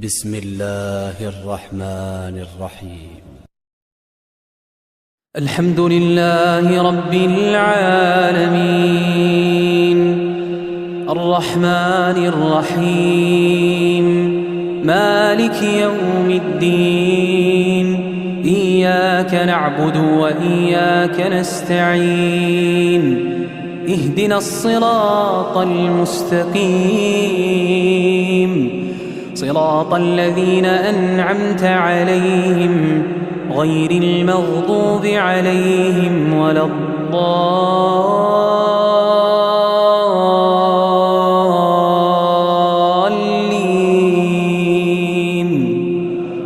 بسم الله الرحمن الرحيم. الحمد لله رب العالمين الرحمن الرحيم مالك يوم الدين إياك نعبد وإياك نستعين اهدنا الصراط المستقيم صراط الذين أنعمت عليهم غير المغضوب عليهم ولا الضالين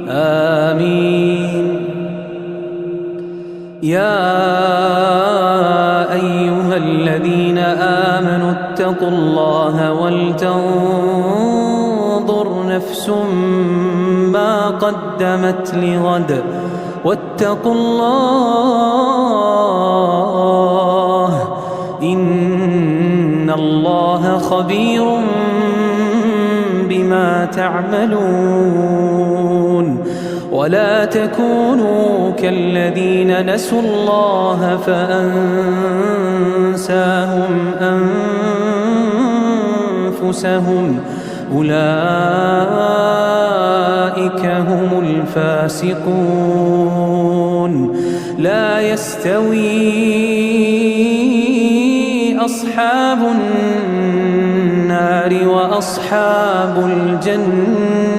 آمين. يا أيها الذين آمنوا اتقوا الله ولتنظر نفس ما قدمت لغد واتقوا الله إن الله خبير بما تعملون. ولا تكونوا كالذين نسوا الله فأنساهم أنفسهم أولئك هم الفاسقون. لا يستوي أصحاب النار وأصحاب الجنة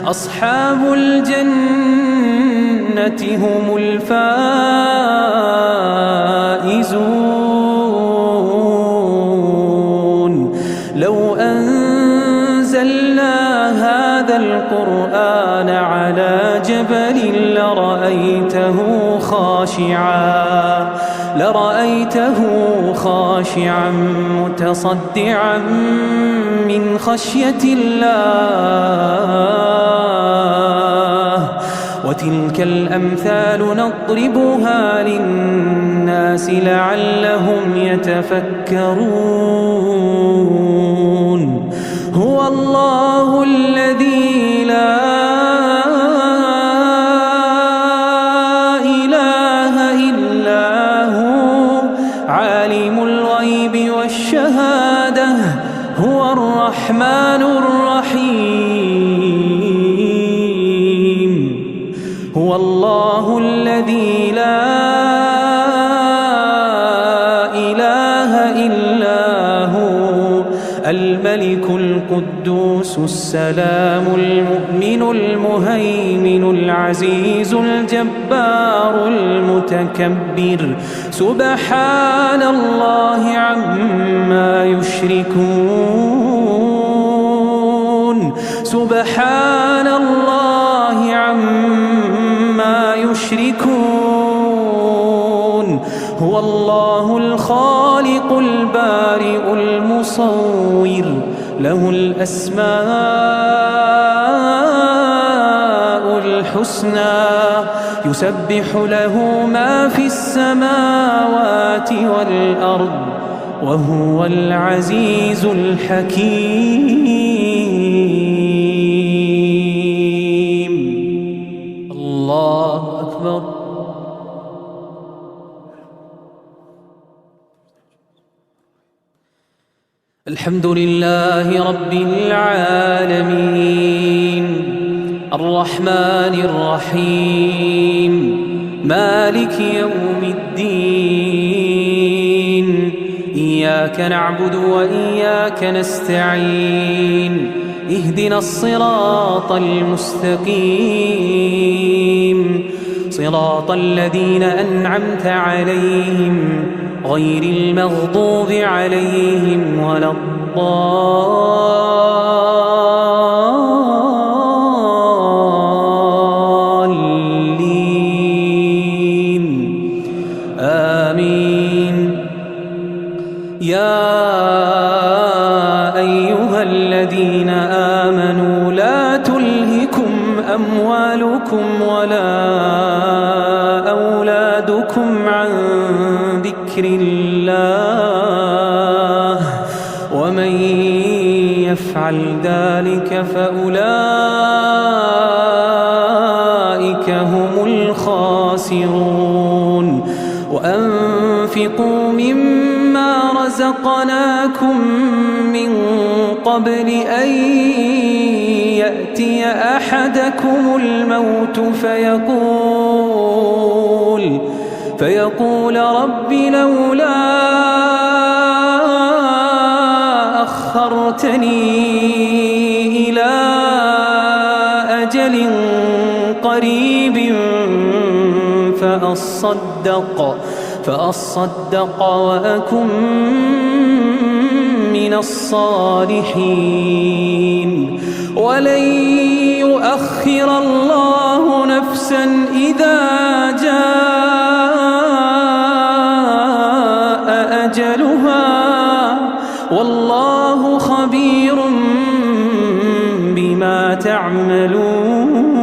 أصحاب الجنة هم الفائزون. لو أنزلنا هذا القرآن على جبل لرأيته خاشعا متصدعا من خشية الله. وتلك الأمثال نضربها للناس لعلهم يتفكرون. هو الله الذي لا إله إلا هو عالم الغيب والشهادة هو الرحمن الرحيم. هو الله الذي لا إله إلا هو الملك القدوس السلام المؤمن المهيمن العزيز الجبار المتكبر سبحان الله عما يشركون. سبحان الله عما يشركون. هو الله الخالق البارئ المصور له الأسماء الحسنى يسبح له ما في السماوات والأرض وهو العزيز الحكيم. الله أكبر. الحمد لله رب العالمين الرحمن الرحيم مالك يوم الدين إياك نعبد وإياك نستعين اهدنا الصراط المستقيم صراط الذين أنعمت عليهم غير المغضوب عليهم ولا الضالين آمين. يا أيها الذين آمنوا لا تلهكم أموالكم ولا أولادكم عن ذكر الله ومن يفعل ذلك فأولئك هم الخاسرون وأنفقوا مما رزقناكم من قبل أن يأتي أحدكم الموت فيقول رب لولا أخرتني إلى أجل قريب فأصدق وأكن من الصالحين ولن يؤخر الله نفسا إذا جاء أجلها والله خبير بما تعملون.